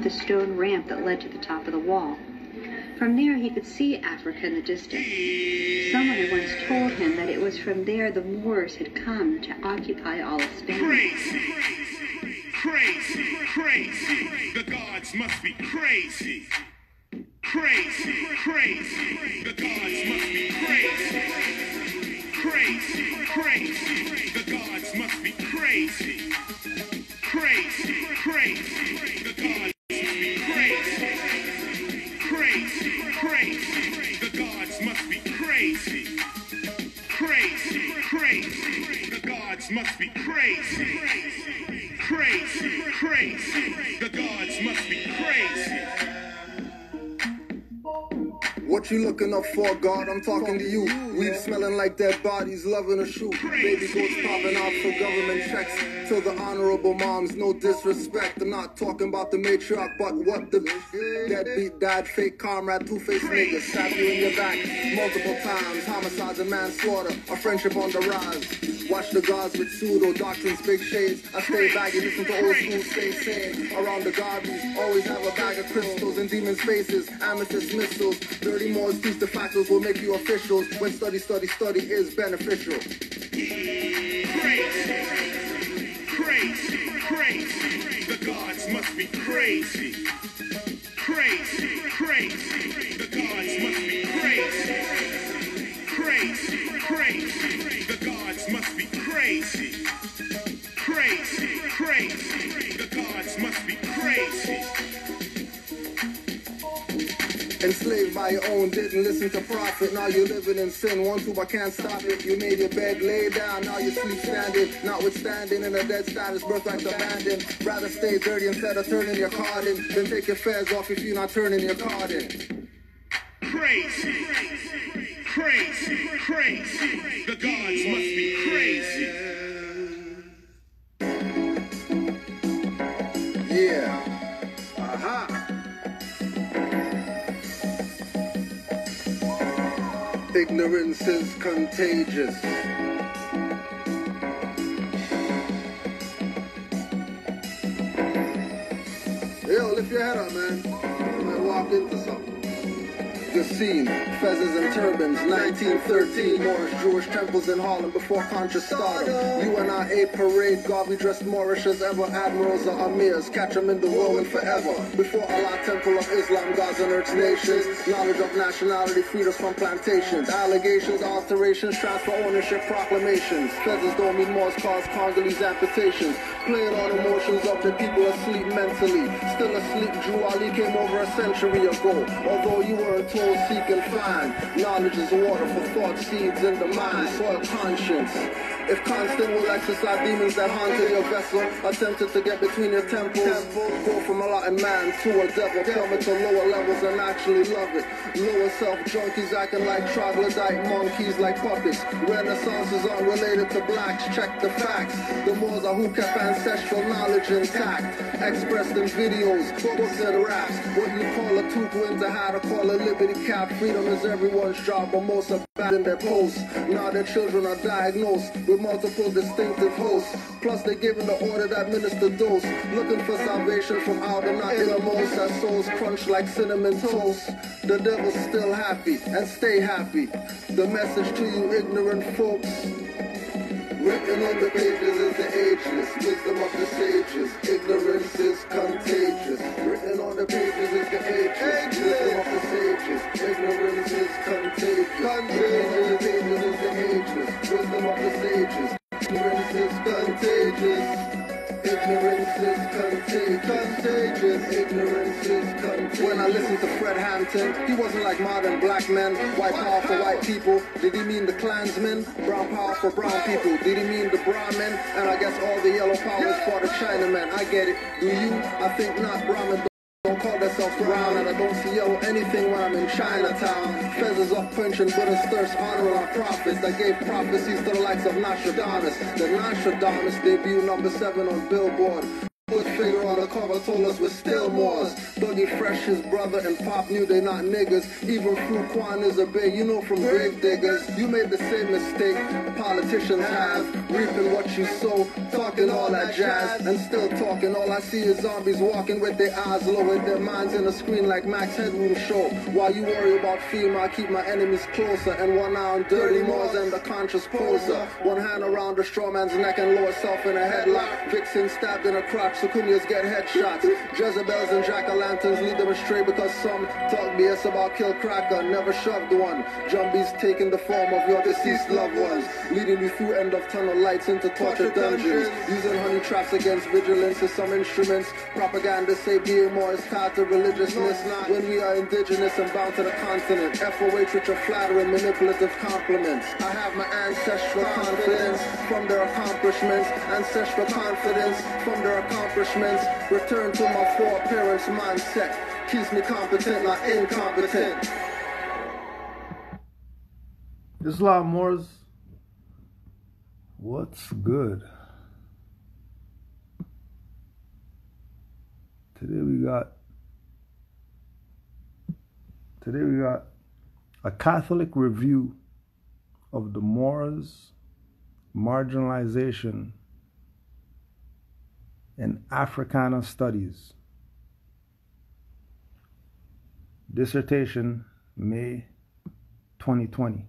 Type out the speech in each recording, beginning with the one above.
the stone ramp that led to the top of the wall. From there, he could see Africa in the distance. Someone had once told him that it was from there the Moors had come to occupy all of Spain. Crazy, crazy, crazy. The gods must be crazy. Crazy, crazy. The gods must be crazy. Crazy, crazy. The gods must be crazy. Crazy, crazy. The gods must be crazy. Crazy, crazy. The gods must be crazy. Crazy, crazy. The gods must be crazy. Crazy, crazy. The gods must be crazy. What you looking up for, God? I'm talking to you. Weed smelling like dead bodies, loving a shoot. Baby goats popping out for government checks. To the honorable moms, no disrespect. I'm not talking about the matriarch, but what the deadbeat dad, fake comrade, two-faced niggas. Stab you in your back multiple times. Homicides and manslaughter, a friendship on the rise. Watch the gods with pseudo doctrines, big shades. I stay baggy, listen to old school stay sane. Around the gardens, always have a bag of crystals and demons' faces, amethyst missiles. Dirty Moors teach the factors will make you officials. When study is beneficial. Crazy, crazy, crazy. The gods must be crazy. Crazy, crazy. The gods must be crazy. Crazy, crazy. The gods must be crazy. Crazy, crazy. The gods must be crazy. Enslaved by your own, didn't listen to prophet. Now you're living in sin. One, two, I can't stop it. You made your bed, lay down. Now you sleep standing. Notwithstanding in a dead status, birthright abandoned. Rather stay dirty instead of turning your card in. Then take your fares off if you're not turning your card in. Crazy, crazy, crazy. The gods must be crazy. Yeah. Aha. Ignorance is contagious. Yo, lift your head up, man. You might walk into something. The scene, fezzes and turbans, 1913, Moorish Jewish temples in Harlem before conscious stardom. UNIA parade, God, we dressed Moorish as ever, admirals or amirs, catch them in the whirlwind forever. Before Allah, temple of Islam, gods and earth's nations, knowledge of nationality freed us from plantations, allegations, alterations, transfer ownership, proclamations. Fezzes don't mean Moors cause Congolese amputations, playing on emotions of the people asleep mentally. Still asleep, Drew Ali came over a century ago, although you weren't told seek and find. Knowledge is water for thought seeds in the mind, soil conscience. If constant will exercise demons that haunted your vessel, attempted to get between your temples, go from a rotten man to a devil, plummet to lower levels and actually love it. Lower self junkies acting like troglodyte monkeys like puppets. Renaissance is unrelated to blacks, check the facts. The Moors are who kept ancestral knowledge intact, expressed in videos, books and raps. What you call a tutu to how to call a liberty cap. Freedom is everyone's job, but most abandon their posts. Now their children are diagnosed with multiple distinctive hosts. Plus they're given the order to administer dose, looking for salvation from out and not innermost, as souls crunch like cinnamon toast. The devil's still happy, and stay happy. The message to you ignorant folks, written on the pages is the ageless wisdom of the sages. Ignorance is contagious. Written on the pages is the ageless wisdom of the sages. Ignorance is contagious. Written on the pages is the ageless wisdom of the sages. Ignorance is contagious. Ignorance is contagious. Ignorance is contagious. When I listened to Fred Hampton, he wasn't like modern black men. White power for white people. Did he mean the Klansmen? Brown power for brown people. Did he mean the Brahmin? And I guess all the yellow power is for the Chinamen. I get it. Do you? I think not. Brahmin don't call themselves brown, and I don't see yellow anything when I'm in Chinatown. Feathers up quenching Buddha's thirst, honor our prophets that gave prophecies to the likes of Nostradamus. The Nostradamus debut #7 on Billboard. Put figure on the cover told us we're still Moors. Dougie Fresh, his brother, and Pop knew they not niggas. Even Fruquan is a big, you know, from grave diggers. You made the same mistake politicians have. reaping what you sow, talking all that jazz, and still talking. All I see is zombies walking with their eyes low, with their minds in the screen like Max Headroom show. While you worry about fame, I keep my enemies closer, and one eye on dirty Moors and the conscious poser. One hand around the straw man's neck and lower self in a headlock. Vixen stabbed in a crotch, Sucunias get headshots. Jezebels and jack-o'-lanterns lead them astray because some talk BS about kill cracker, never shoved one. Jumbies taking the form of your deceased loved ones, leading you through end of tunnel lights into torture dungeons. Using honey traps against vigilance as some instruments. Propaganda say being more is tied to religiousness. When we are indigenous and bound to the continent. FOH with your flattering manipulative compliments. I have my ancestral confidence from their accomplishments. Ancestral confidence from their accomplishments. Return to my foreparents mindset. Keeps me competent, not incompetent. Islam Moors, what's good? Today we got a Catholic review of the Moors, Marginalization, and Africana Studies. Dissertation, May 2020.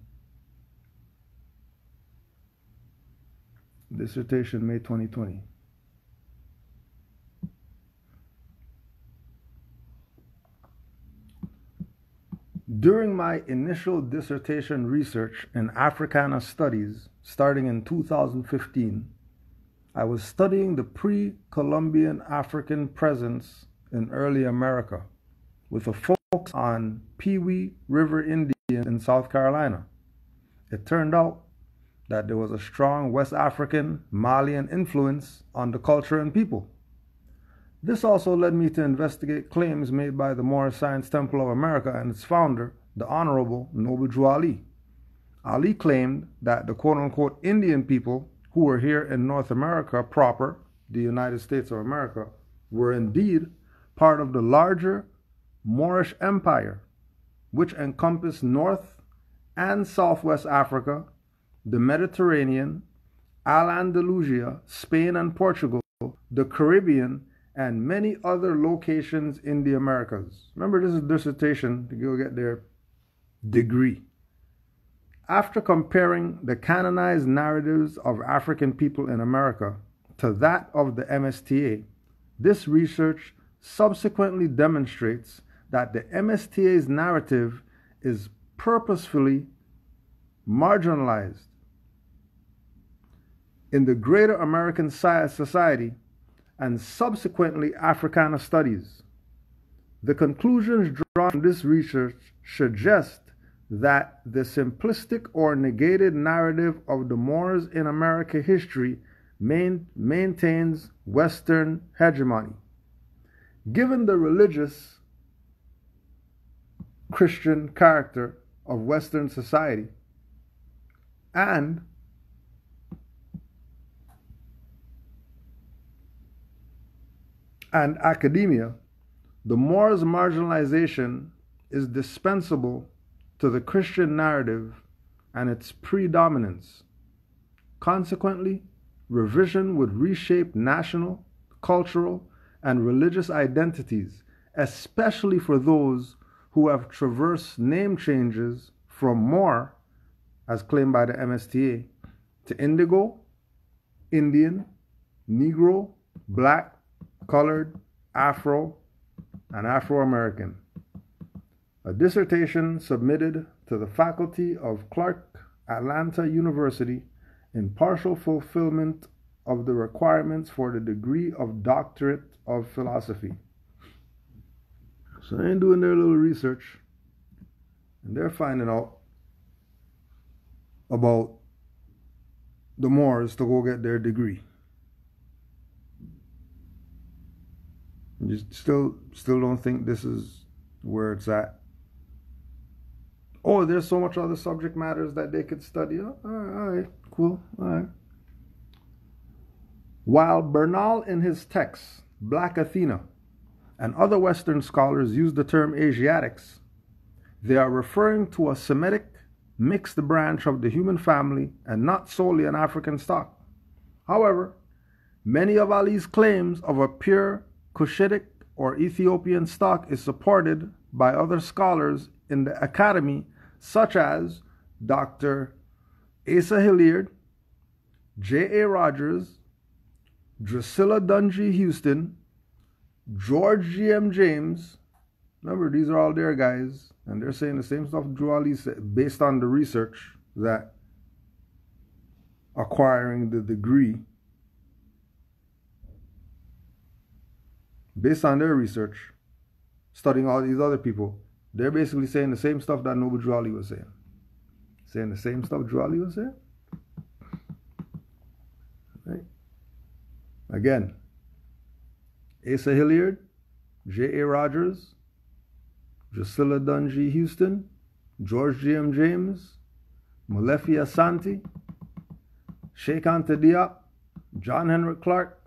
Dissertation, May 2020. During my initial dissertation research in Africana Studies, starting in 2015, I was studying the pre-Columbian African presence in early America, with a focus on Pee Wee River Indians in South Carolina. It turned out that there was a strong West African, Malian influence on the culture and people. This also led me to investigate claims made by the Moorish Science Temple of America and its founder, the Honorable Noble Drew Ali. Ali claimed that the quote-unquote Indian people who were here in North America proper, the United States of America, were indeed part of the larger Moorish Empire, which encompassed North and Southwest Africa, the Mediterranean, Al-Andalusia, Spain and Portugal, the Caribbean, and many other locations in the Americas. Remember, this is a dissertation to go get their degree. After comparing the canonized narratives of African people in America to that of the MSTA, this research subsequently demonstrates that the MSTA's narrative is purposefully marginalized in the greater American society and subsequently Africana studies. The conclusions drawn from this research suggest that the simplistic or negated narrative of the Moors in America history maintains Western hegemony. Given the religious Christian character of Western society and academia, the Moors' marginalization is dispensable to the Christian narrative and its predominance. Consequently, revision would reshape national, cultural, and religious identities, especially for those who have traversed name changes from Moor, as claimed by the MSTA, to Indigo, Indian, Negro, Black, Colored, Afro, and Afro-American. A dissertation submitted to the faculty of Clark Atlanta University in partial fulfillment of the requirements for the degree of Doctorate of Philosophy. So they're doing their little research, and they're finding out about the Moors to go get their degree. You still don't think this is where it's at? Oh, there's so much other subject matters that they could study. Oh, all right, cool, all right. While Bernal in his text, Black Athena, and other Western scholars use the term Asiatics, they are referring to a Semitic mixed branch of the human family and not solely an African stock. However, many of Ali's claims of a pure Cushitic or Ethiopian stock is supported by other scholars in the academy, such as Dr. Asa Hilliard, J.A. Rogers, Drusilla Dungy Houston, George G.M. James. Remember, these are all their guys, and they're saying the same stuff Drew Ali said based on the research that acquiring the degree, based on their research, studying all these other people, they're basically saying the same stuff that Noble Drew Ali was saying. Saying the same stuff Drew Ali was saying. Right? Again, Asa Hilliard, J.A. Rogers, Drusilla Dungy Houston, George G.M. James, Molefi Asante, Sheikh Anta Diop, John Henrik Clark,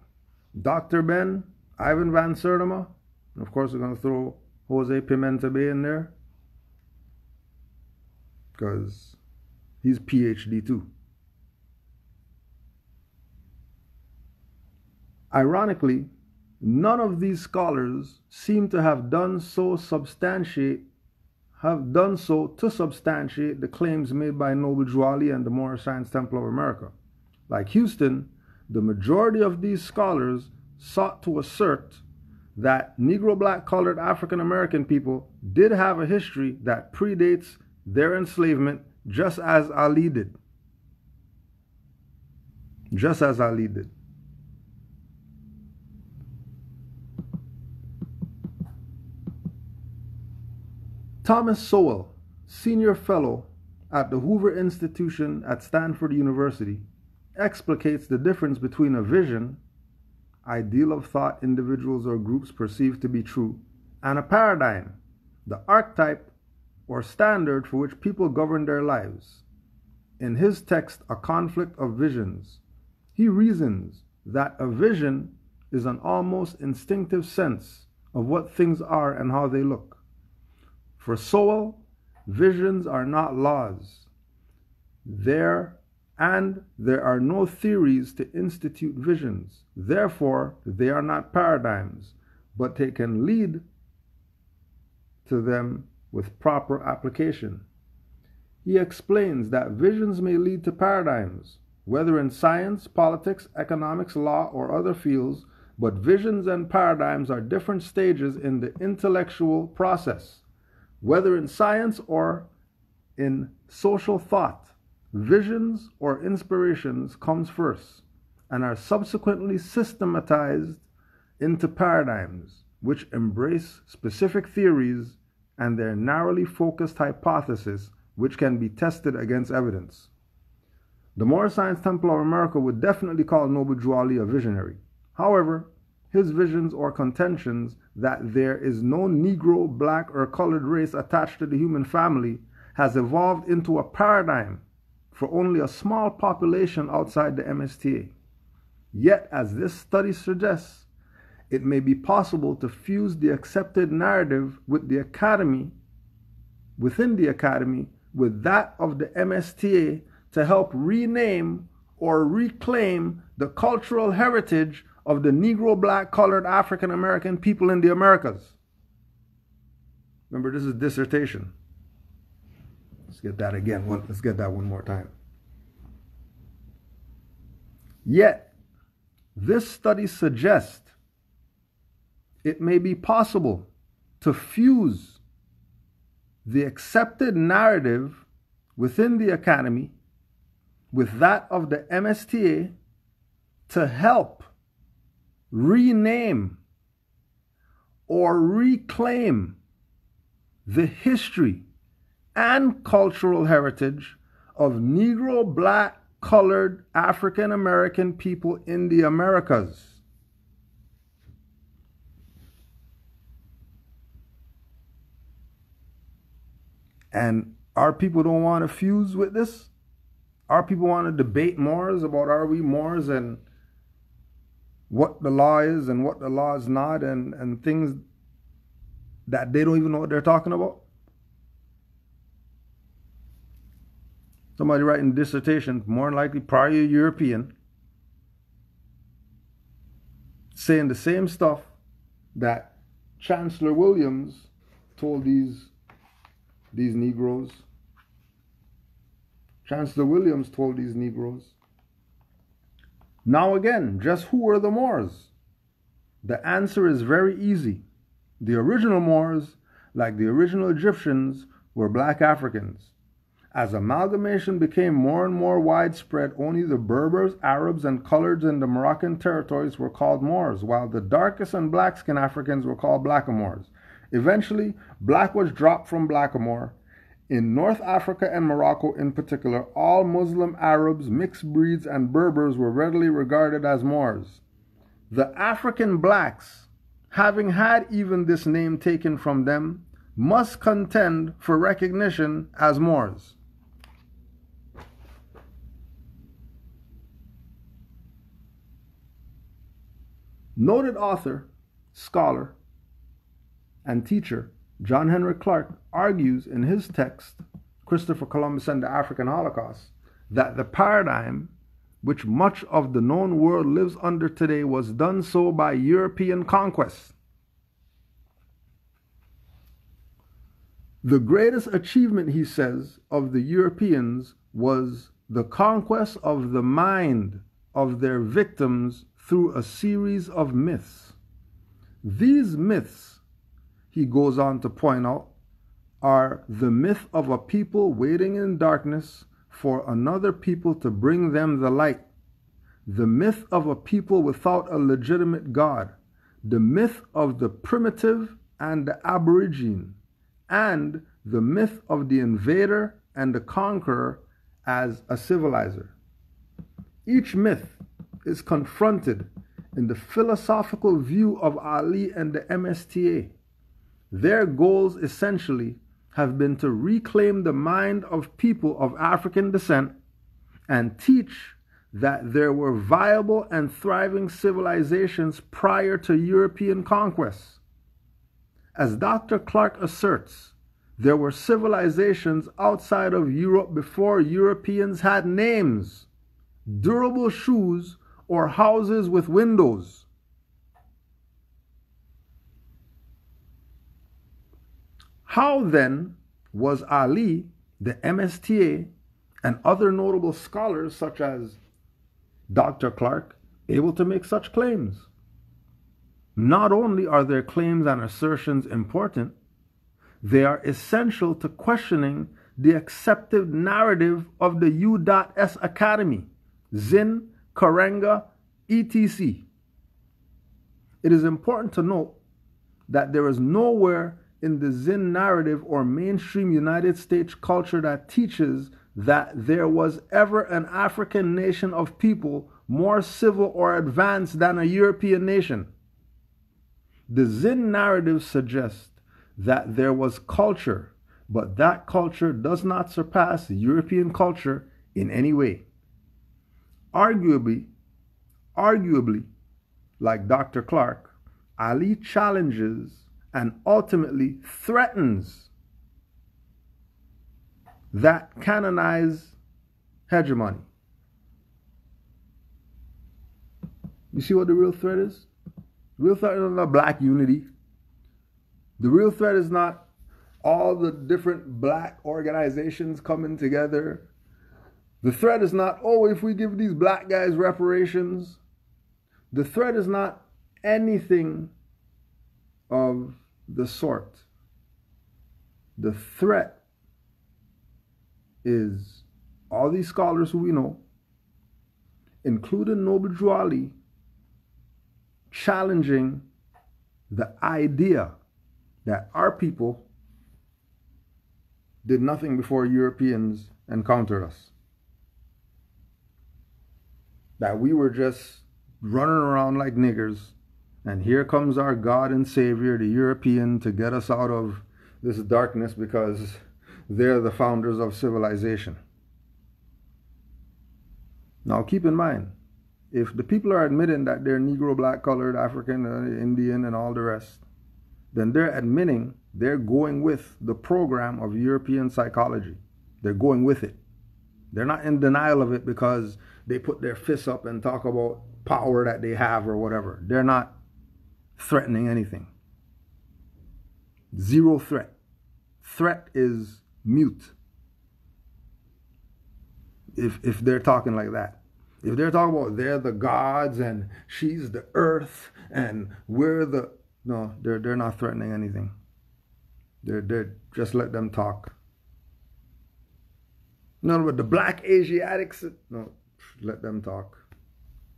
Dr. Ben, Ivan Van Sertima, and of course we're going to throw Jose Pimenta Bay in there because he's PhD too. Ironically, none of these scholars seem to have done so to substantiate the claims made by Noble Drew Ali and the Moorish Science Temple of America. Like Houston, the majority of these scholars sought to assert that Negro, Black, colored African American people did have a history that predates their enslavement, just as Ali did. Just as Ali did. Thomas Sowell, senior fellow at the Hoover Institution at Stanford University, explicates the difference between a vision, ideal of thought individuals or groups perceive to be true, and a paradigm, the archetype or standard for which people govern their lives. In his text, A Conflict of Visions, he reasons that a vision is an almost instinctive sense of what things are and how they look. For Sowell, visions are not laws. There are no theories to institute visions. Therefore, they are not paradigms, but they can lead to them with proper application. He explains that visions may lead to paradigms, whether in science, politics, economics, law, or other fields, but visions and paradigms are different stages in the intellectual process. Whether in science or in social thought, visions or inspirations comes first and are subsequently systematized into paradigms, which embrace specific theories and their narrowly focused hypothesis, which can be tested against evidence. The Moorish Science Temple of America would definitely call Noble Drew Ali a visionary. However, his visions or contentions that there is no Negro, Black, or colored race attached to the human family has evolved into a paradigm for only a small population outside the MSTA. Yet, as this study suggests, it may be possible to fuse the accepted narrative within the academy, with that of the MSTA to help rename or reclaim the cultural heritage of the Negro, Black, colored African American people in the Americas. Remember, this is dissertation. Let's get that again. Let's get that one more time. Yet, this study suggests it may be possible to fuse the accepted narrative within the academy with that of the MSTA to help rename or reclaim the history and cultural heritage of Negro, Black, colored African American people in the Americas. And our people don't want to fuse with this. Our people want to debate Moors about are we Moors and what the law is and what the law is not, and things that they don't even know what they're talking about. Somebody writing dissertation, more than likely probably a European, saying the same stuff that Chancellor Williams told these Negroes. Chancellor Williams told these Negroes. Now again, just who were the Moors? The answer is very easy. The original Moors, like the original Egyptians, were black Africans. As amalgamation became more and more widespread, only the Berbers, Arabs, and coloreds in the Moroccan territories were called Moors, while the darkest and black-skinned Africans were called Blackamoors. Eventually, black was dropped from Blackamoor. In North Africa and Morocco in particular, all Muslim Arabs, mixed breeds, and Berbers were readily regarded as Moors. The African blacks, having had even this name taken from them, must contend for recognition as Moors. Noted author, scholar, and teacher John Henrik Clarke argues in his text, Christopher Columbus and the African Holocaust, that the paradigm which much of the known world lives under today was done so by European conquest. The greatest achievement, he says, of the Europeans was the conquest of the mind of their victims through a series of myths. These myths, he goes on to point out, are the myth of a people waiting in darkness for another people to bring them the light, the myth of a people without a legitimate God, the myth of the primitive and the aborigine, and the myth of the invader and the conqueror as a civilizer. Each myth is confronted in the philosophical view of Ali and the MSTA. Their goals essentially have been to reclaim the mind of people of African descent and teach that there were viable and thriving civilizations prior to European conquest. As Dr. Clarke asserts, there were civilizations outside of Europe before Europeans had names, durable shoes, or houses with windows. How then was Ali, the MSTA, and other notable scholars such as Dr. Clarke able to make such claims? Not only are their claims and assertions important, they are essential to questioning the accepted narrative of the U.S. Academy, Zinn, Karenga, etc. It is important to note that there is nowhere in the Zinn narrative or mainstream United States culture that teaches that there was ever an African nation of people more civil or advanced than a European nation. The Zinn narrative suggests that there was culture, but that culture does not surpass European culture in any way. Arguably, like Dr. Clarke, Ali challenges and ultimately threatens that canonized hegemony. You see what the real threat is? The real threat is not black unity. The real threat is not all the different black organizations coming together. The threat is not, oh, if we give these black guys reparations. The threat is not anything of the sort. The threat is all these scholars who we know, including Noble Drew Ali, challenging the idea that our people did nothing before Europeans encountered us. That we were just running around like niggers, and here comes our God and Savior, the European, to get us out of this darkness because they're the founders of civilization. Now keep in mind, if the people are admitting that they're Negro, black, colored, African, Indian, and all the rest, then they're admitting they're going with the program of European psychology. They're going with it. They're not in denial of it because they put their fists up and talk about power that they have or whatever. They're not threatening anything. Zero threat. Threat is mute. If they're talking like that. If they're talking about they're the gods and she's the earth and we're the... No, they're not threatening anything. They're just let them talk. No, but the black Asiatics, no, let them talk.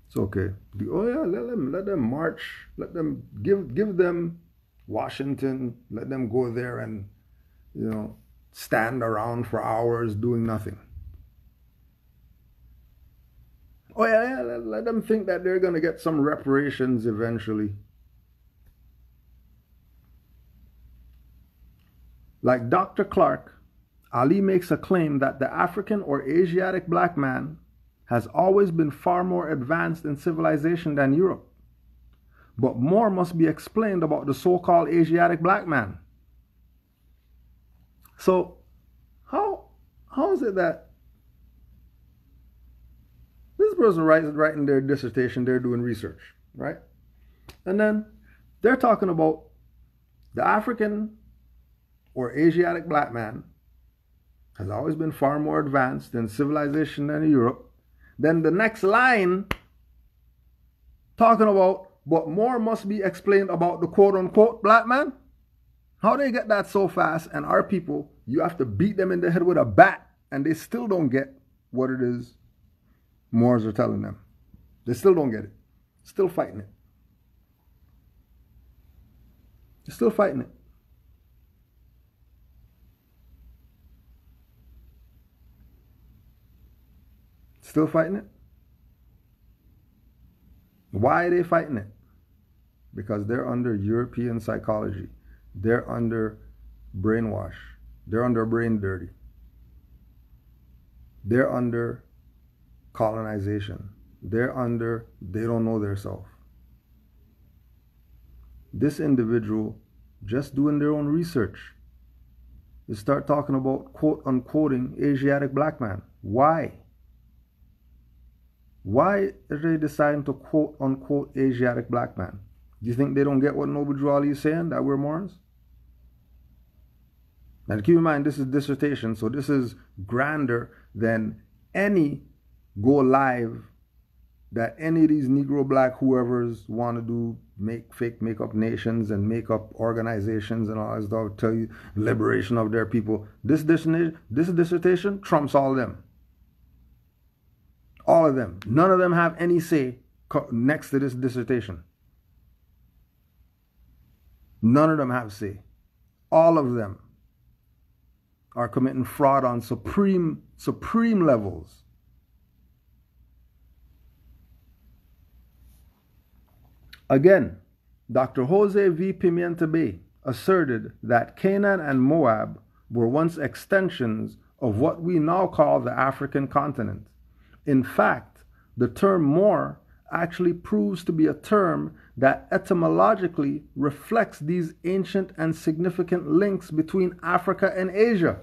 It's okay. Oh yeah, let them march. Let them give them Washington. Let them go there and, you know, stand around for hours doing nothing. Oh yeah, let them think that they're gonna get some reparations eventually. Like Dr. Clark, Ali makes a claim that the African or Asiatic black man has always been far more advanced in civilization than Europe. But more must be explained about the so-called Asiatic black man. So, how is it that this person writing their dissertation, they're doing research, right? And then they're talking about the African or Asiatic black man has always been far more advanced in civilization than Europe. Then the next line talking about, but more must be explained about the quote-unquote black man. How they get that so fast? And our people, you have to beat them in the head with a bat, and they still don't get what it is Moors are telling them. They still don't get it. Still fighting it. They're still fighting it. Still fighting it? Why are they fighting it? Because they're under European psychology. They're under brainwash. They're under brain dirty. They're under colonization. They're under, they don't know their self. This individual just doing their own research. They start talking about quote-unquoting Asiatic black man. Why? Why are they deciding to quote-unquote Asiatic black man? Do you think they don't get what Noble Drew Ali is saying, that we're Moors? And keep in mind, this is dissertation, so this is grander than any go live that any of these Negro black whoever's want to do, make up nations and make up organizations and all that stuff, tell you liberation of their people. This dissertation trumps all of them. All of them. None of them have any say next to this dissertation. None of them have say. All of them are committing fraud on supreme levels. Again, Dr. Jose V. Pimienta Bay asserted that Canaan and Moab were once extensions of what we now call the African continent. In fact, the term Moor actually proves to be a term that etymologically reflects these ancient and significant links between Africa and Asia.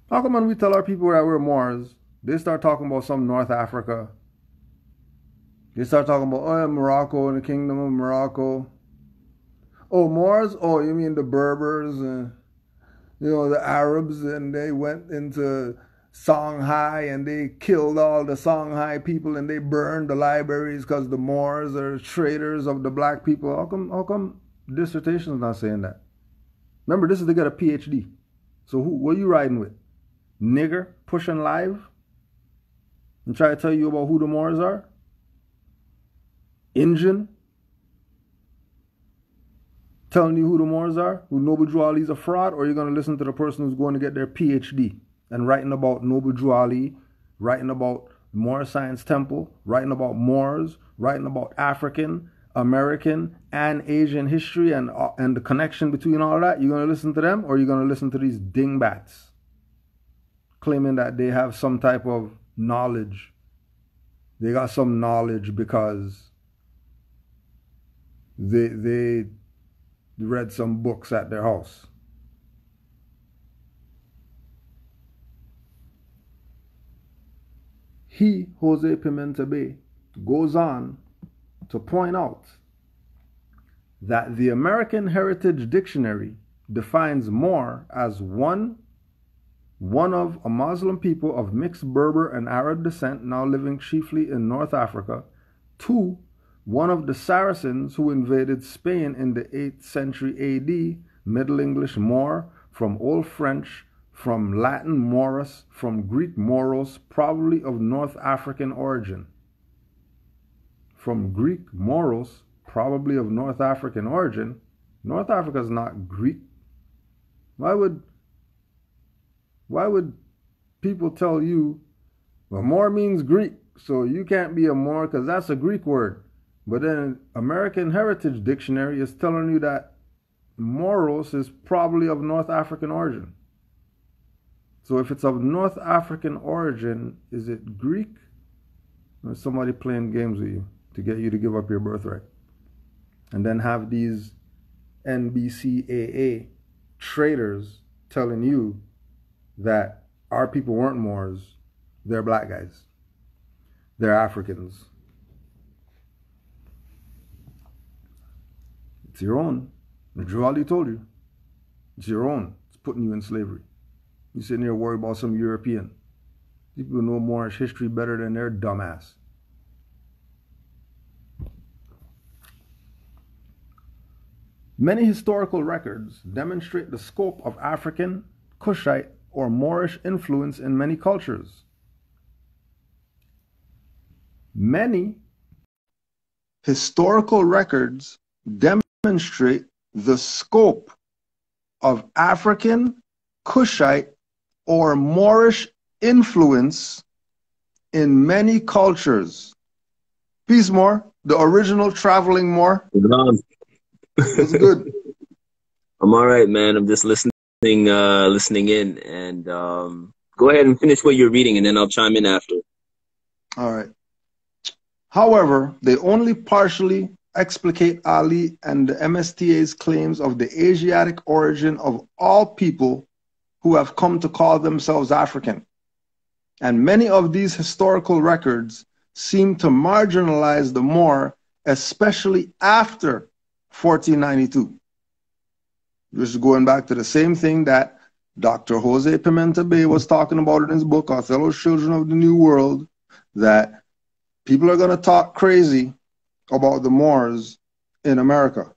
How come when we tell our people that we're Moors, they start talking about some North Africa? They start talking about, oh, Morocco and the Kingdom of Morocco. Oh, Moors? Oh, you mean the Berbers and, you know, the Arabs, and they went into Songhai and they killed all the Songhai people and they burned the libraries because the Moors are traitors of the black people. How come dissertation is not saying that? Remember, this is to get a PhD. So what are you riding with? Nigger pushing live and try to tell you about who the Moors are? Injun telling you who the Moors are, who Noble Drew Ali is a fraud, or you're going to listen to the person who's going to get their PhD and writing about Noble Drew Ali, writing about Moor Science Temple, writing about Moors, writing about African, American, and Asian history and the connection between all that? You're going to listen to them, or you're going to listen to these dingbats claiming that they have some type of knowledge? They got some knowledge because they read some books at their house. he, Jose Pimenta Bay, goes on to point out that the American Heritage Dictionary defines Moor as one of a Muslim people of mixed Berber and Arab descent now living chiefly in North Africa, 2, one of the Saracens who invaded Spain in the 8th century AD, Middle English Moor, from Old French, from Latin Morus, from Greek Moros, probably of North African origin. From Greek Moros, probably of North African origin. North Africa is not Greek. Why would people tell you, well, Moor means Greek, so you can't be a Moor because that's a Greek word? But then American Heritage Dictionary is telling you that Moros is probably of North African origin. So if it's of North African origin, is it Greek? Or is somebody playing games with you to get you to give up your birthright? And then have these NBCAA traders telling you that our people weren't Moors, they're black guys, they're Africans. It's your own. Najwali told you. It's your own. It's putting you in slavery. You sitting here worried about some European. People know Moorish history better than their dumbass. Many historical records demonstrate the scope of African, Kushite, or Moorish influence in many cultures. Many historical records demonstrate the scope of African, Kushite, or Moorish influence in many cultures. Peace, Moor, the original traveling Moor. It's good. I'm all right, man. I'm just listening in, and go ahead and finish what you're reading, and then I'll chime in after. All right. However, they only partially explicate Ali and the MSTA's claims of the Asiatic origin of all people who have come to call themselves African. And many of these historical records seem to marginalize the Moor, especially after 1492. Just going back to the same thing that Dr. Jose Pimenta Bay was talking about in his book, Othello's Children of the New World, that people are going to talk crazy about the Moors in America.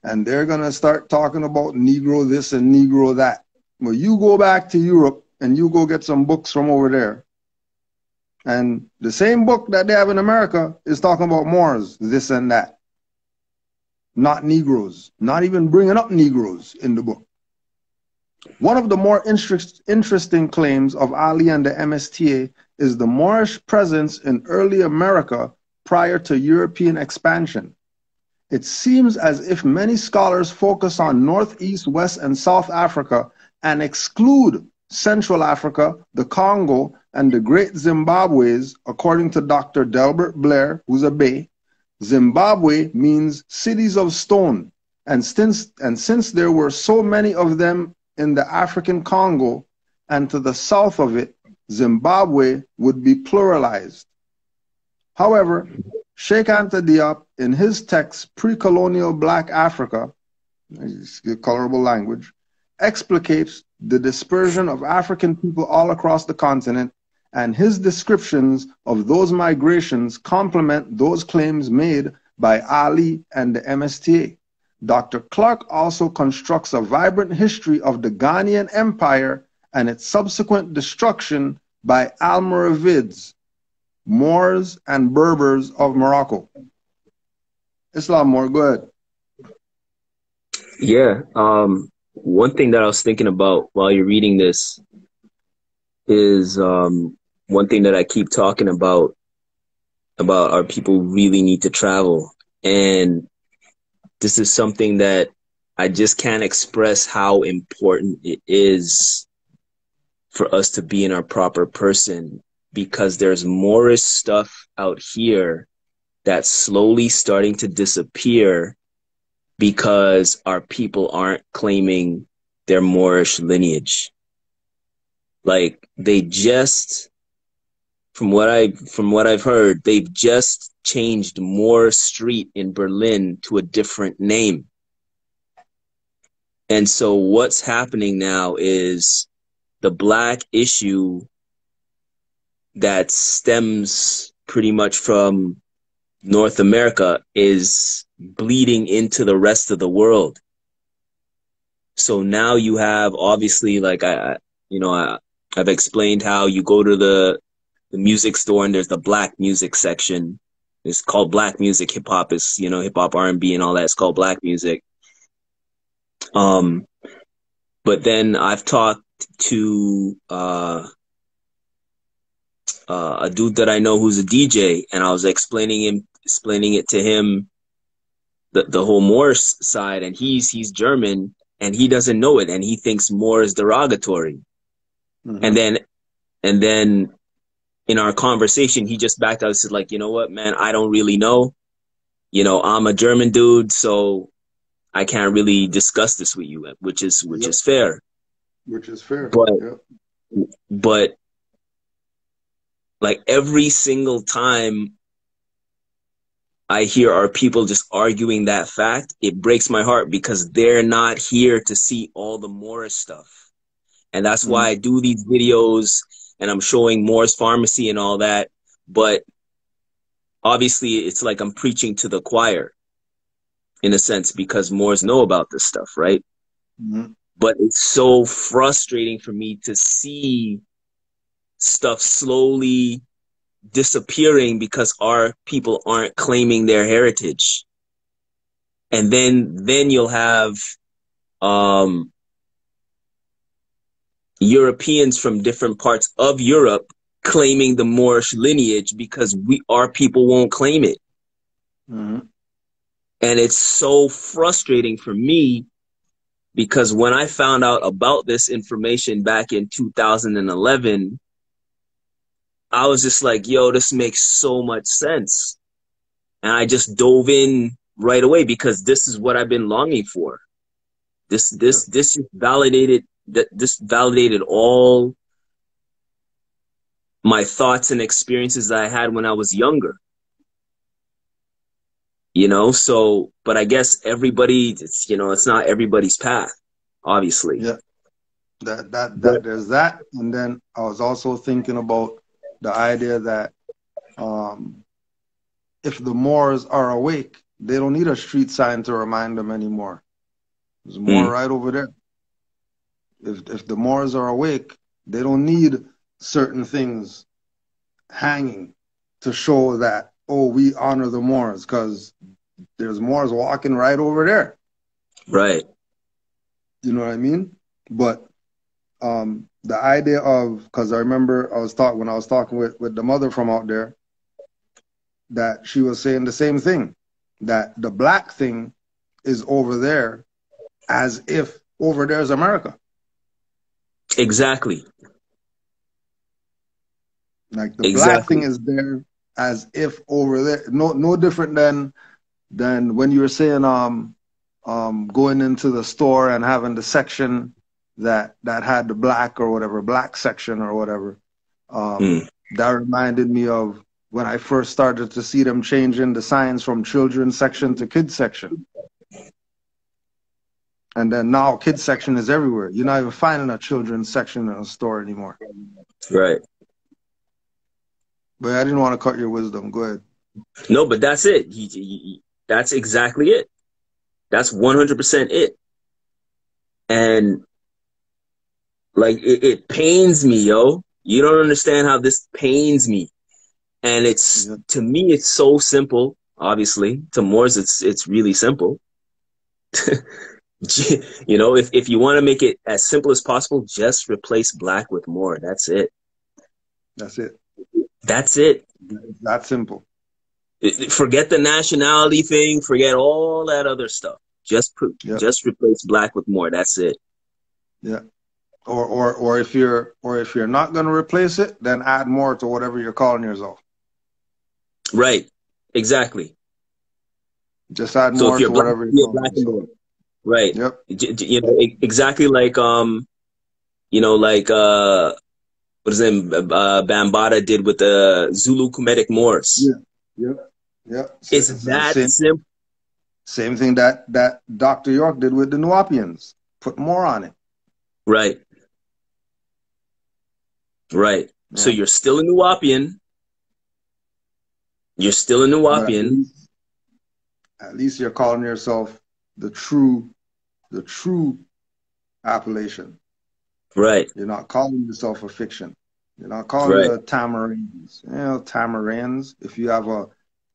And they're going to start talking about Negro this and Negro that. Well, you go back to Europe and you go get some books from over there. And the same book that they have in America is talking about Moors, this and that. Not Negroes, not even bringing up Negroes in the book. One of the more interesting claims of Ali and the MSTA is the Moorish presence in early America prior to European expansion. It seems as if many scholars focus on Northeast, West, and South Africa and exclude Central Africa, the Congo, and the Great Zimbabwe's. According to Dr. Delbert Blair, who's a Bay, Zimbabwe means cities of stone, and since there were so many of them in the African Congo and to the south of it, Zimbabwe would be pluralized. However, Sheikh Anta Diop, in his text, Pre-Colonial Black Africa, colorable language, explicates the dispersion of African people all across the continent, and his descriptions of those migrations complement those claims made by Ali and the MSTA. Dr. Clark also constructs a vibrant history of the Ghanaian Empire and its subsequent destruction by Almoravids, Moors, and Berbers of Morocco. Islam, Moor, go ahead. Yeah, one thing that I was thinking about while you're reading this is one thing that I keep talking about our people really need to travel. And this is something that I just can't express how important it is for us to be in our proper person, because there's Moorish stuff out here that's slowly starting to disappear because our people aren't claiming their Moorish lineage. Like, they just from what I've heard, they've just changed Moore Street in Berlin to a different name. And so what's happening now is the black issue that stems pretty much from North America is bleeding into the rest of the world. So now you have, obviously, like I've explained how you go to the music store and there's the black music section. It's called black music. Hip hop is, hip hop, R&B and all that. It's called black music. But then I've talked to a dude that I know who's a DJ, and I was explaining it to him, the whole Moorish side, and he's German and he doesn't know it, and he thinks Moor is derogatory. Mm-hmm. And then in our conversation, he just backed out and said, like, you know what, man, I don't really know. I'm a German dude, so I can't really discuss this with you, which is fair. Which is fair. But like every single time I hear our people just arguing that fact, it breaks my heart, because they're not here to see all the Moorish stuff. And that's why I do these videos and I'm showing Moore's Pharmacy and all that. But obviously it's like I'm preaching to the choir in a sense, because Moors know about this stuff, right? Mm-hmm. But it's so frustrating for me to see stuff slowly disappearing because our people aren't claiming their heritage. And then you'll have Europeans from different parts of Europe claiming the Moorish lineage because our people won't claim it. Mm-hmm. And it's so frustrating for me, because when I found out about this information back in 2011, I was just like, yo, this makes so much sense. And I just dove in right away, because this is what I've been longing for. This validated all my thoughts and experiences that I had when I was younger. So, but I guess everybody, it's not everybody's path, obviously. Yeah. That there's that. And then I was also thinking about the idea that if the Moors are awake, they don't need a street sign to remind them anymore. There's more right over there. If the Moors are awake, they don't need certain things hanging to show that, oh, we honor the Moors, because there's Moors walking right over there. Right. You know what I mean? But the idea of, because I remember when I was talking with the mother from out there, that she was saying the same thing, that the black thing is over there as if over there is America. Exactly. Like the black thing is there as if over there. No different than when you were saying going into the store and having the section that had the black section or whatever. That reminded me of when I first started to see them changing the signs from children's section to kids section. And then now kids section is everywhere. You're not even finding a children's section in a store anymore. Right. But I didn't want to cut your wisdom. Go ahead. No, but that's it. That's exactly it. That's 100% it. And like, it pains me, yo. You don't understand how this pains me. And to me, it's so simple. Obviously, to Moors, it's really simple. If you want to make it as simple as possible, just replace black with Moor. That's it. That's it. That's it. That's simple. Forget the nationality thing. Forget all that other stuff. Just replace black with Moor. That's it. Yeah. Or if you're not going to replace it, then add more to whatever you're calling yourself. Right. Exactly. Just add more to whatever you're calling yourself. Right. Yep. Exactly like what what is it, Bambata did with the Zulu Kemetic Moors. Yeah. It's that simple. Same thing that Dr. York did with the Nuapians. Put more on it. Right. Yeah. So you're still a Nuapian. You're still a Nuapian. At least you're calling yourself the true appellation. Right. You're not calling yourself a fiction. You're not calling the Tamarins. Tamarins. If you have a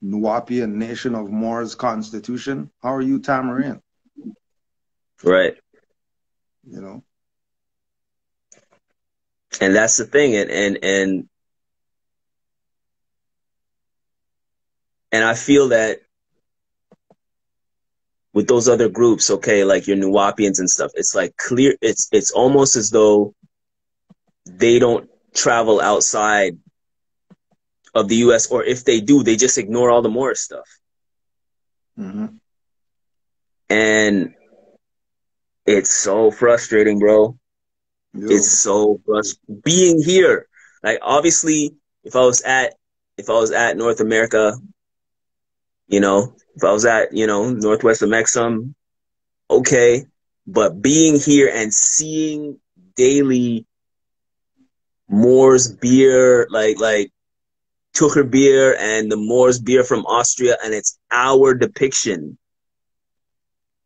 Nuapian Nation of Moors constitution, how are you Tamarin? Right. And that's the thing, and I feel that with those other groups, okay, like your Nuapians and stuff, it's like clear. It's almost as though they don't travel outside of the U.S., or if they do, they just ignore all the Moorish stuff. Mm-hmm. And it's so frustrating, bro. It's so frustrating being here. Like, obviously, if I was at North America, if I was at, Northwest of Mexum, okay. But being here and seeing daily Moors beer, like Tucher beer and the Moors beer from Austria, and it's our depiction,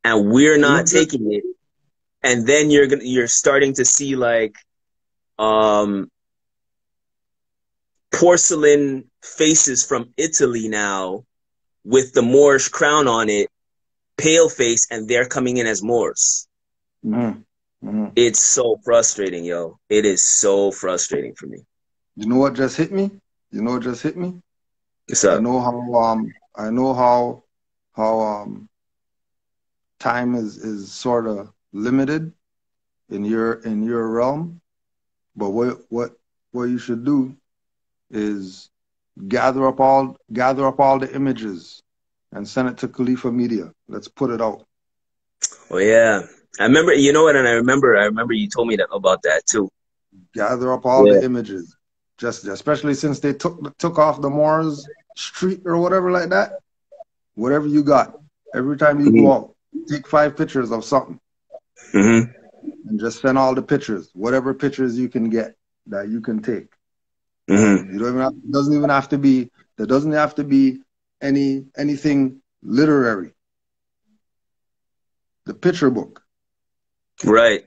and we're not taking it. And then you're starting to see like porcelain faces from Italy now with the Moorish crown on it, pale face, and they're coming in as Moors. Mm-hmm. Mm-hmm. It's so frustrating, yo. It is so frustrating for me. You know what just hit me? What's up? I know how time is sort of limited in your realm, but what you should do is gather up all the images and send it to Khalifa Media. Let's put it out. Oh yeah, I remember. You know what? And I remember you told me about that too. Gather up all the images, just especially since they took off the Moors street or whatever like that. Whatever you got, every time you go out, take 5 pictures of something, and just send all the pictures, whatever pictures you can get that you can take. You don't even have, there doesn't have to be anything literary. The picture book. Right.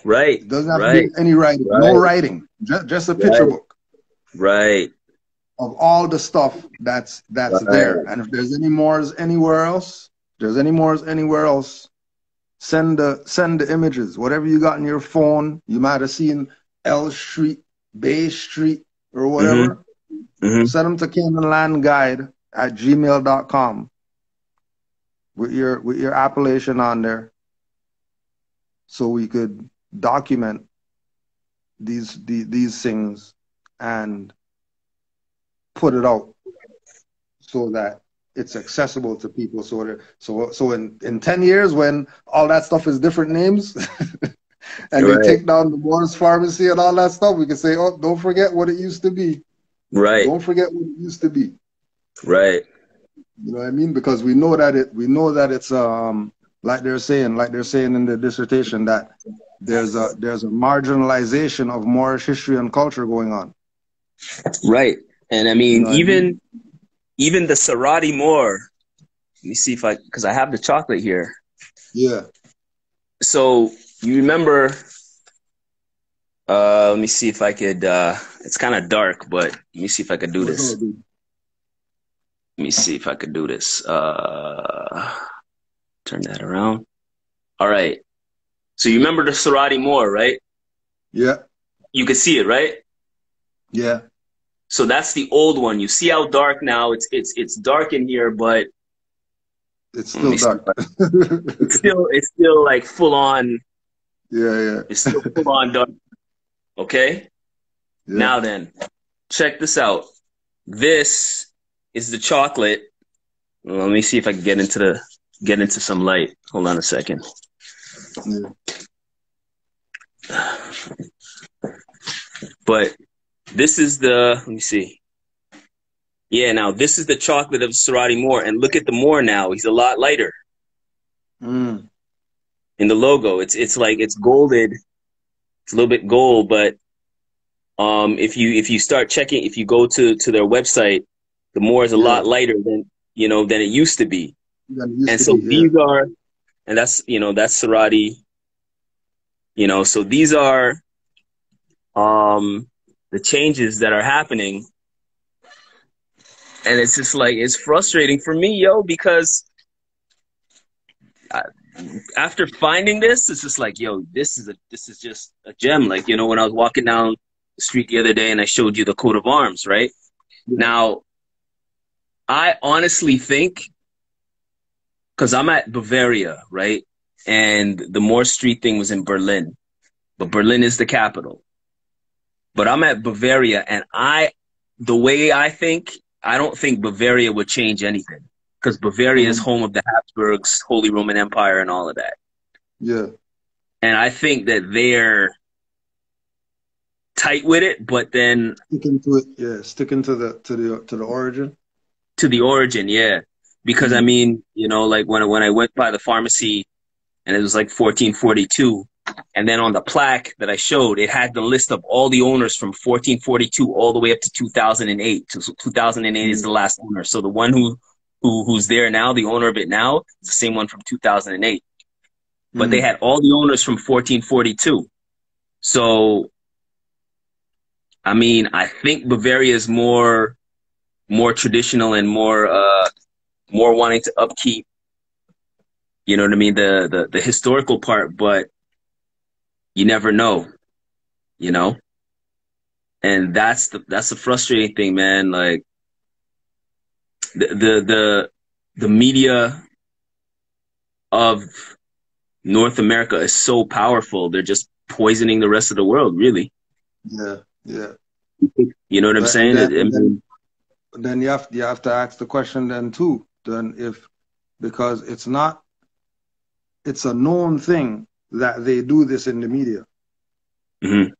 It doesn't have to be any writing. No writing. Just a picture book. Right. Of all the stuff that's there. And if there's any Moors anywhere else, send the images. Whatever you got in your phone, you might have seen L Street, Bay Street, or whatever. Send them to Canaanland@gmail.com with your appellation on there, so we could document these things and put it out so that it's accessible to people. So in 10 years, when all that stuff is different names, and they take down the Moors Pharmacy and all that stuff, we can say, oh, don't forget what it used to be. Right. Don't forget what it used to be. Right. You know what I mean? Because we know that it's like they're saying in the dissertation, that there's a marginalization of Moorish history and culture going on. Right. And I mean, even the Sarati Moor. Let me see because I have the chocolate here. Yeah. So you remember? Let me see if I could. It's kind of dark, but let me see if I could do this. Let me see if I could do this. Turn that around. All right. So you remember the Sarati Moor, right? Yeah. You can see it, right? Yeah. So that's the old one. You see how dark now? It's dark in here, but it's still dark. it's still like full on. Yeah. It's still full on dark. Okay. Yeah. Now then, check this out. This is the chocolate. Let me see if I can get into some light. Hold on a second. Yeah. But this is the, let me see. Yeah, now this is the chocolate of Sarati Moore. And look at the Moore now. He's a lot lighter. Mm. In the logo. It's like it's golded. It's a little bit gold, but if you start checking, if you go to their website, the Moore is a lot lighter than than it used to be. And so these are, and that's that's Sarati. So these are the changes that are happening. And it's just like, it's frustrating for me, yo, because after finding this, it's just like, yo, this is just a gem. Like, when I was walking down the street the other day and I showed you the coat of arms, right? Yeah. Now, I honestly think, because I'm at Bavaria, right? And the Moore Street thing was in Berlin, but Berlin is the capital. But I'm at Bavaria, and the way I think, I don't think Bavaria would change anything, because Bavaria is home of the Habsburgs, Holy Roman Empire, and all of that. Yeah. And I think that they're tight with it, but then sticking to it, sticking to the origin. To the origin, yeah. Because I mean, like when I went by the pharmacy, and it was like 1442. And then on the plaque that I showed, it had the list of all the owners from 1442 all the way up to 2008. So 2008 is the last owner. So the one who's there now, the owner of it now, is the same one from 2008. But they had all the owners from 1442. So, I mean, I think Bavaria is more traditional and more wanting to upkeep, you know what I mean, the historical part, but you never know, and that's the frustrating thing, man. Like the media of North America is so powerful. They're just poisoning the rest of the world, really. Yeah. You know what I'm saying? Then you have to ask the question then too. Then because it's a known thing that they do this in the media. Mm-hmm.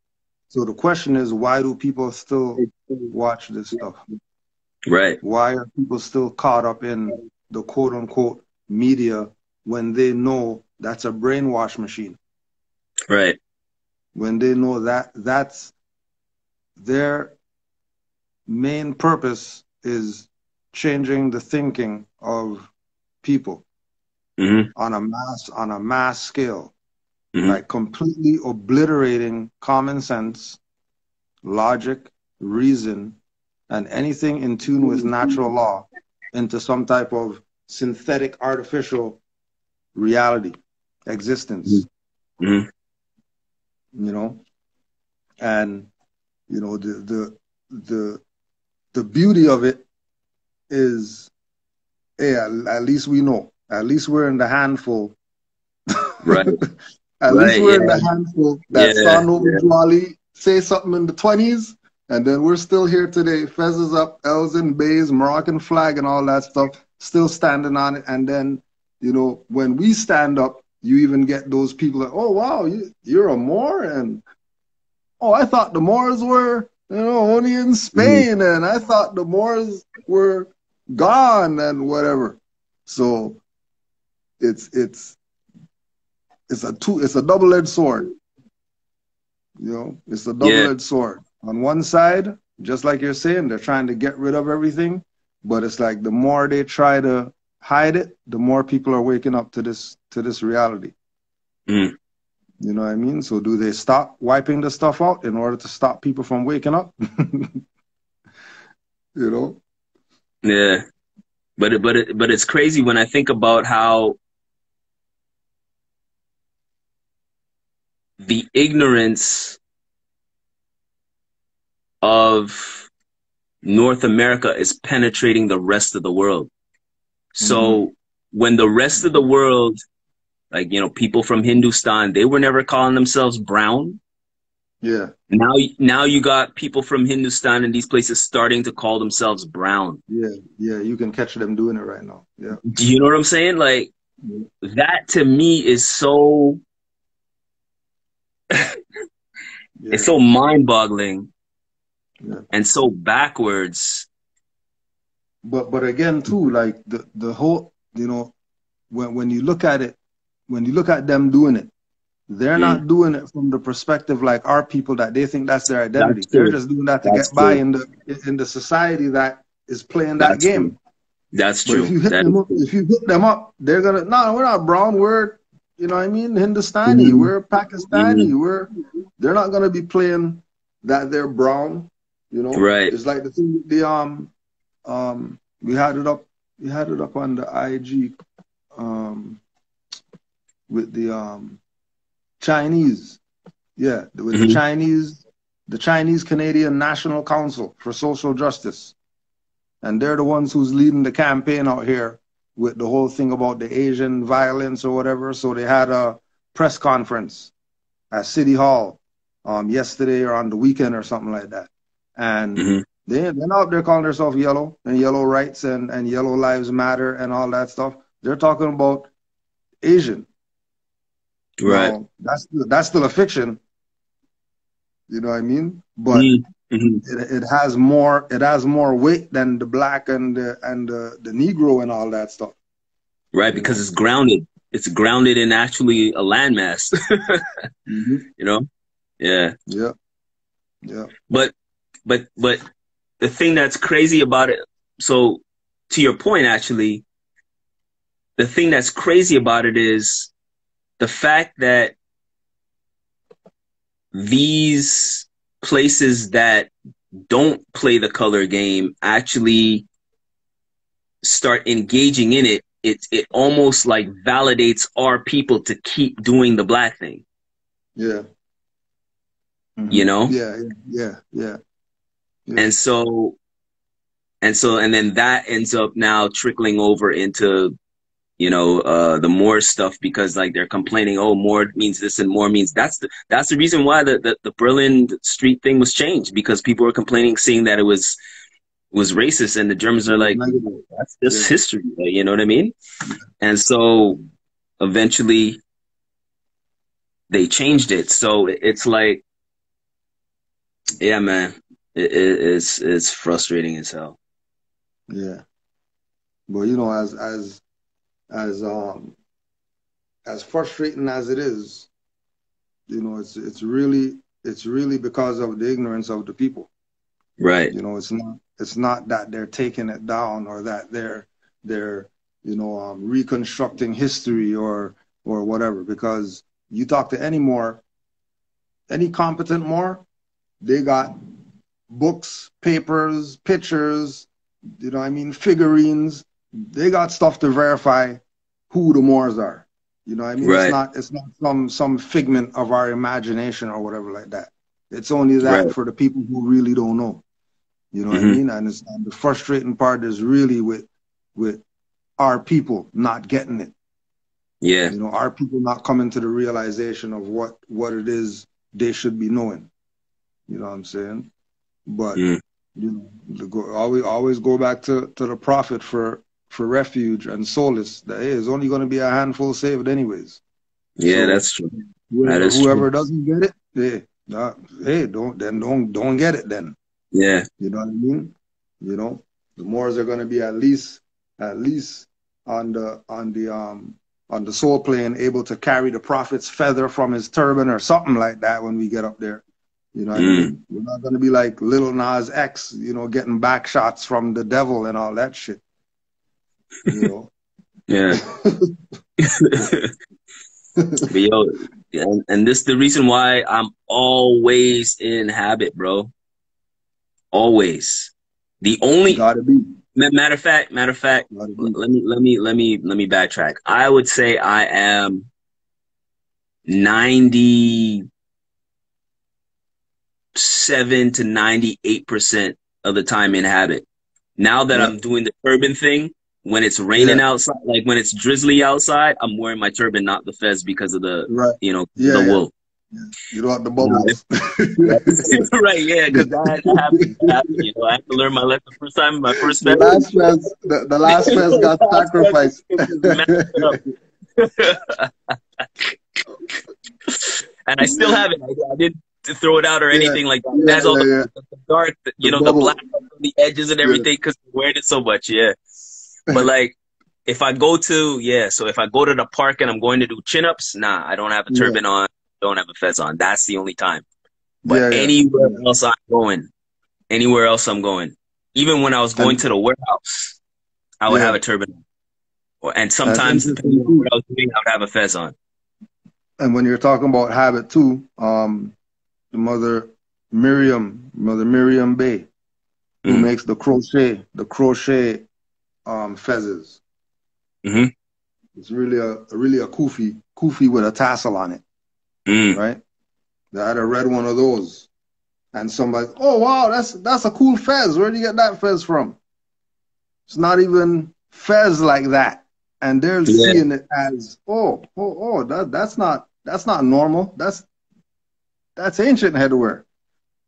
So the question is, why do people still watch this stuff? Right. Why are people still caught up in the quote unquote media when they know that's a brainwash machine? Right. When they know that's their main purpose is changing the thinking of people on a mass scale. Like completely obliterating common sense, logic, reason, and anything in tune with natural law into some type of synthetic, artificial reality, existence. And the beauty of it is, at least we know, at least we're in the handful. Right. At least we're in the handful that saw Noble Jwali say something in the 20s, and then we're still here today. Fez is up, L's and Bays, Moroccan flag and all that stuff, still standing on it. And then, when we stand up, you even get those people that, oh, wow, you're a Moor? And, oh, I thought the Moors were, only in Spain, and I thought the Moors were gone and whatever. So it's a double-edged sword. It's a double-edged sword. On one side, just like you're saying, they're trying to get rid of everything, but it's like the more they try to hide it, the more people are waking up to this reality. You know what I mean? So do they stop wiping the stuff out in order to stop people from waking up? Yeah. But it's crazy when I think about how the ignorance of North America is penetrating the rest of the world. So when the rest of the world, like, people from Hindustan, they were never calling themselves brown. Yeah. Now you got people from Hindustan and these places starting to call themselves brown. Yeah. You can catch them doing it right now. Yeah. Do you know what I'm saying? Like, that to me is so It's so mind-boggling and so backwards. But again too, like the whole, you know, when you look at it, when you look at them doing it, they're not doing it from the perspective like our people that they think that's their identity. They're just doing that to get by in the society that is playing that game. True. That's but true. If you hit them up, they're gonna we're not brown, we're, you know what I mean, Hindustani, we're Pakistani, they're not gonna be playing that they're brown, you know. Right. It's like the thing with the we had it up on the IG with the Chinese. Yeah, with the Chinese Canadian National Council for Social Justice. And they're the ones who's leading the campaign out here with the whole thing about the Asian violence or whatever. So they had a press conference at City Hall yesterday or on the weekend or something like that. And they're not up there calling themselves yellow and yellow rights and yellow lives matter and all that stuff. They're talking about Asian. Right. Now, that's still a fiction. You know what I mean? But it has more weight than the black and the Negro and all that stuff. Right, because it's grounded. It's grounded in actually a landmass. You know? Yeah. Yeah. Yeah. But the thing that's crazy about it, so to your point, actually, the thing that's crazy about it is the fact that these places that don't play the color game actually start engaging in it, it almost like validates our people to keep doing the black thing. Yeah. You know? Yeah. And then that ends up now trickling over into, you know, the more stuff, because like they're complaining, oh, more means this and more means that's the reason why the Berlin street thing was changed, because people were complaining, seeing that it was racist, and the Germans are like, that's just history, you know what I mean? And so eventually they changed it. So it's like, yeah, man, it's frustrating as hell. Yeah. But you know, as frustrating as it is, you know, it's really because of the ignorance of the people. Right. You know, it's not that they're taking it down or that they're you know, reconstructing history or whatever, because you talk to any competent Moor, they got books, papers, pictures, you know what I mean, figurines. They got stuff to verify who the Moors are. You know what I mean? Right. It's not some figment of our imagination or whatever like that. It's only that for the people who really don't know. You know what I mean? And the frustrating part is really with our people not getting it. Yeah. You know, our people not coming to the realization of what it is they should be knowing. You know what I'm saying? But you know, always go back to the prophet for refuge and solace. That is only going to be a handful saved anyways. Yeah, so that's true. Whoever doesn't get it, don't get it then. Yeah. You know what I mean? You know, the Moors are going to be at least on the soul plane able to carry the prophet's feather from his turban or something like that when we get up there. You know what I mean? We're not going to be like Lil Nas X, you know, getting back shots from the devil and all that shit. You know? Yeah. But yo, and this is the reason why I'm always in habit, bro. Always. The only gotta be. Matter of fact, let me backtrack. I would say I am 97 to 98% of the time in habit. Now that I'm doing the turban thing, when it's raining outside, like when it's drizzly outside, I'm wearing my turban, not the fez, because of the the wool. Yeah. You don't have the bubbles. Right, yeah, because that happened. You know, I had to learn my lesson first time. My first the last fez got sacrificed. And I still have it. I didn't to throw it out or anything like that. It has all the dark, you know, the black on the edges and everything because we're wearing it so much. Yeah. But like, if I go to, so if I go to the park and I'm going to do chin-ups, nah, I don't have a turban on, don't have a fez on. That's the only time. But anywhere else I'm going, even when I was going to the warehouse, I would have a turban on. And sometimes, depending on what I was doing, I would have a fez on. And when you're talking about habit too, the mother Miriam Bay, who makes the crochet fezzes. Mm-hmm. It's really a kufi with a tassel on it, right? They had a red one of those, and somebody, oh wow, that's a cool fez. Where do you get that fez from? It's not even fez like that. And they're seeing it as that's not normal. That's ancient headwear.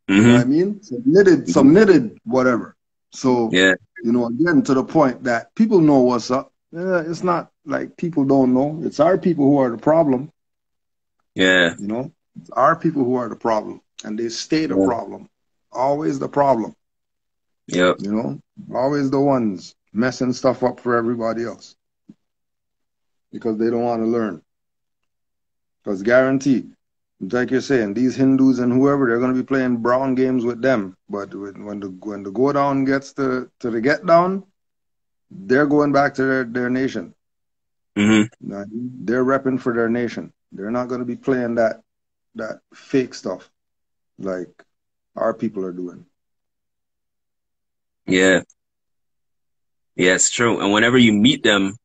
You know what I mean? Some knitted whatever. So you know, again, to the point that people know what's up. It's not like people don't know. It's our people who are the problem. Yeah. You know, it's our people who are the problem, and they stay the problem. Always the problem. Yep. You know, always the ones messing stuff up for everybody else. Because they don't want to learn. Because guaranteed, like you're saying, these Hindus and whoever, they're going to be playing brown games with them. But when the go down gets to the get down, they're going back to their nation. Mm-hmm. They're repping for their nation. They're not going to be playing that fake stuff like our people are doing. Yeah. Yeah, it's true. And whenever you meet them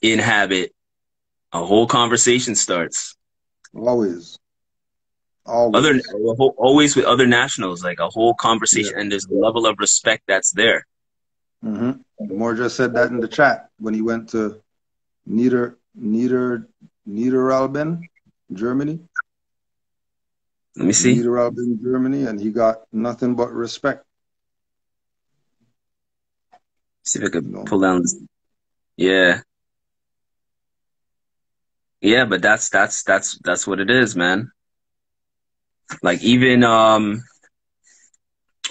in habit, a whole conversation starts. Always with other nationals, like a whole conversation, and there's a level of respect that's there. Moore just said that in the chat when he went to Niederalben, Germany. Let me see. Niederalben, Germany, and he got nothing but respect. See if I could pull down this. Yeah. Yeah, but that's what it is, man. Like even when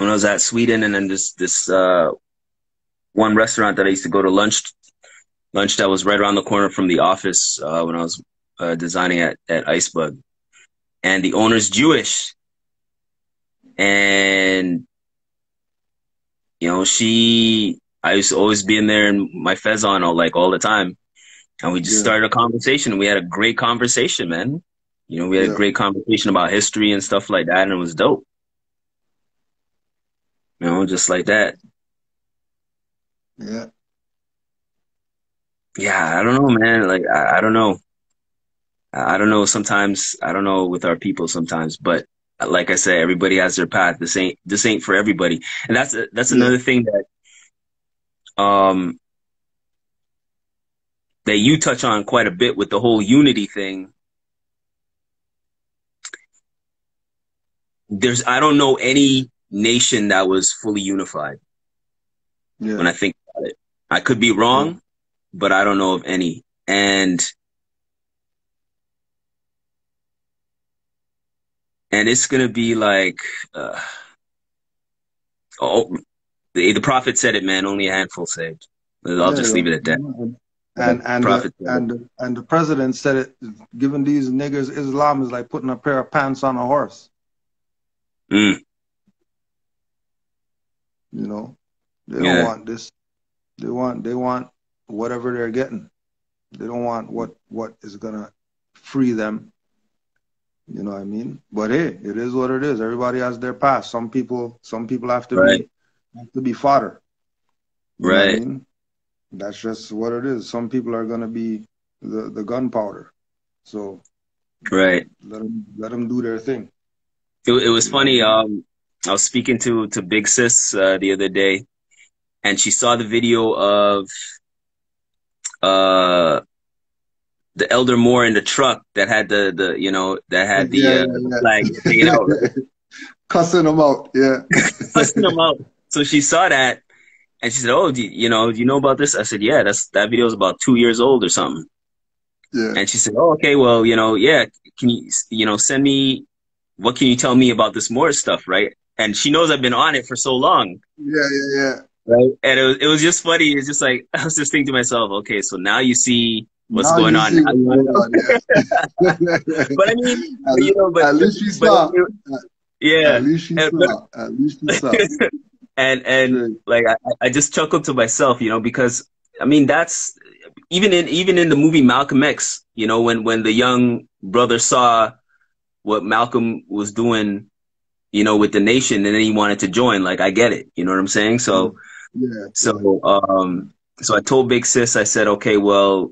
I was at Sweden, and then this one restaurant that I used to go to lunch that was right around the corner from the office when I was designing at Icebug, and the owner's Jewish, and you know I used to always be in there in my fez on all the time. And we just started a conversation, and we had a great conversation, man. You know, we had a great conversation about history and stuff like that, and it was dope. You know, just like that. Yeah. Yeah, I don't know, man. Like, I don't know. I don't know sometimes. I don't know with our people sometimes. But like I said, everybody has their path. This ain't for everybody. And that's another thing that you touch on quite a bit with the whole unity thing. I don't know any nation that was fully unified. When I think about it, I could be wrong, but I don't know of any. And it's going to be like, the prophet said it, man, only a handful saved. I'll just leave it at that. And the president said it, giving these niggers Islam is like putting a pair of pants on a horse. You know, they don't want this. They want whatever they're getting. They don't want what is gonna free them. You know what I mean? But hey, it is what it is. Everybody has their past. Some people have to be fodder. You know what I mean? That's just what it is. Some people are gonna be the gunpowder. So let them do their thing. It was funny. I was speaking to Big Sis the other day, and she saw the video of the Elder Moore in the truck that had the flag hanging out, right? Cussing them out, cussing them out. So she saw that, and she said, "Oh, do you know about this?" I said, "Yeah, that video is about 2 years old or something." Yeah. And she said, "Oh, okay, well, can you send me what can you tell me about this Moors stuff, right? And she knows I've been on it for so long, Yeah. right? And it was just funny. It's just like I was just thinking to myself, okay, so now you see what's Now going you on. see Now what's you want going to on, yeah. know. But I mean, you know, At least she saw. At yeah. least she And, saw. At least she saw. and Straight. like I just chuckled to myself, you know, because I mean that's even in the movie Malcolm X, you know, when the young brother saw what Malcolm was doing, you know, with the nation, and then he wanted to join. Like I get it, you know what I'm saying? Yeah. So Yeah. so so I told Big Sis, I said, okay, well,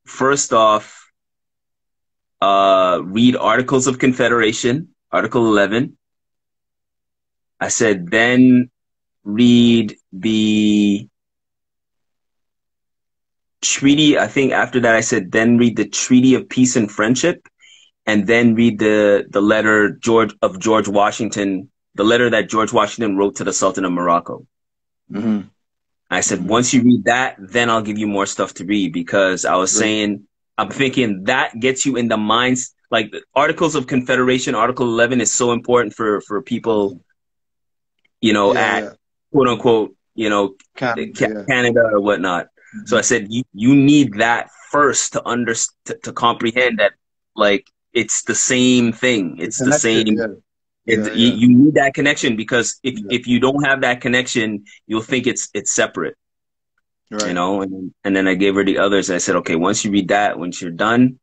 first off, read Articles of Confederation, Article 11. I said, then read the treaty. I think after that, I said, then read the Treaty of Peace and Friendship, and then read the letter George Washington, the letter that George Washington wrote to the Sultan of Morocco. Mm-hmm. I said, Mm-hmm. once you read that, then I'll give you more stuff to read, because I was Right. saying, I'm thinking that gets you in the minds, like the Articles of Confederation, Article 11 is so important for people, you know, at Yeah. quote unquote, you know, Canada, yeah. Canada or whatnot. So I said, you need that first to to comprehend that, like, it's the same thing. The It's the connection, same. yeah. Yeah. You need that connection, because Yeah. if you don't have that connection, you'll think it's separate, you Right. know. And then I gave her the others. I said, okay, once you read that, once you're done,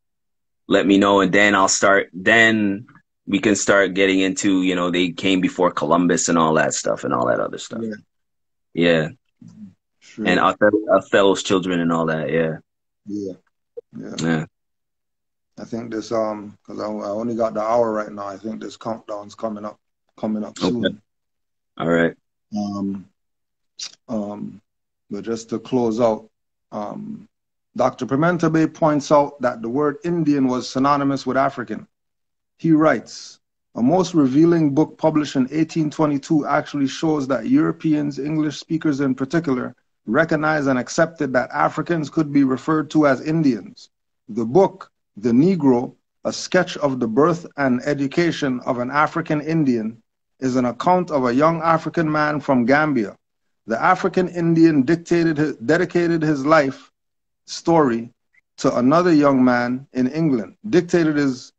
let me know, and then I'll start. Then we can start getting into, you know, they came before Columbus and all that stuff and all that other stuff. Yeah. Yeah, and Straight. Othello's children and all that. Yeah, Yeah. Yeah. yeah. I think this because I only got the hour right now. I think this countdown's coming up soon. Okay. All right. But just to close out, Dr. Pimenta Bay points out that the word Indian was synonymous with African. He writes, a most revealing book published in 1822 actually shows that Europeans, English speakers in particular, recognized and accepted that Africans could be referred to as Indians. The book, The Negro, a sketch of the birth and education of an African Indian, is an account of a young African man from Gambia. The African Indian dedicated his life story to another young man in England, dictated his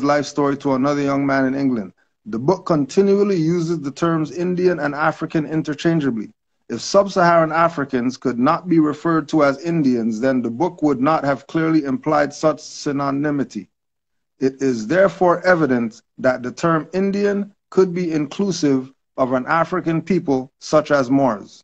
life story to another young man in England. The book continually uses the terms Indian and African interchangeably. If sub-Saharan Africans could not be referred to as Indians, then the book would not have clearly implied such synonymity. It is therefore evident that the term Indian could be inclusive of an African people such as Moors.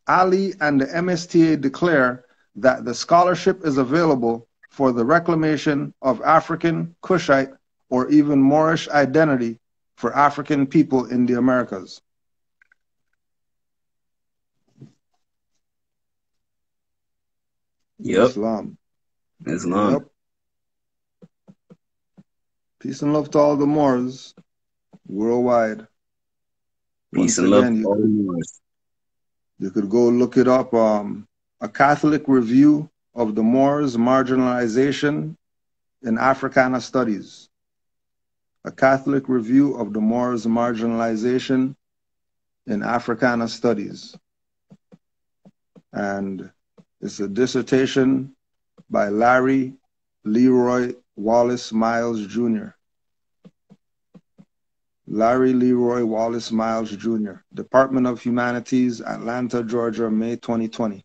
Ali and the MSTA declare that the scholarship is available for the reclamation of African, Kushite, or even Moorish identity for African people in the Americas. Yep. Islam. Islam. Yep. Peace and love to all the Moors worldwide. Peace Once and love again, to all the Moors. You could go look it up. A Catholic review of the Moors' marginalization in Africana studies. A Catholic review of the Moors' marginalization in Africana studies. And it's a dissertation by Larry Leroy Wallace Miles Jr. Larry Leroy Wallace Miles Jr., Department of Humanities, Atlanta, Georgia, May 2020.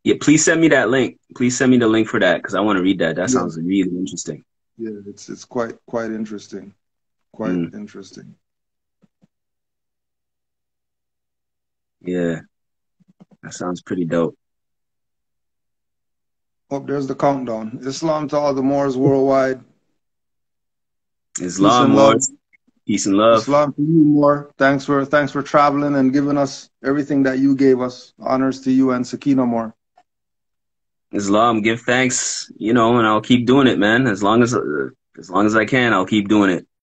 Yeah, please send me that link. Please send me the link for that, because I want to read that. That sounds really interesting. Yeah, it's quite interesting. Quite interesting. Yeah, that sounds pretty dope. Oh, there's the countdown. Islam to all the Moors worldwide. Islam, Moors. Peace and love. Islam to you, Moor. Thanks for traveling and giving us everything that you gave us. Honors to you and Sakina Moor. Islam, give thanks, you know, and I'll keep doing it, man. As long as I can, I'll keep doing it.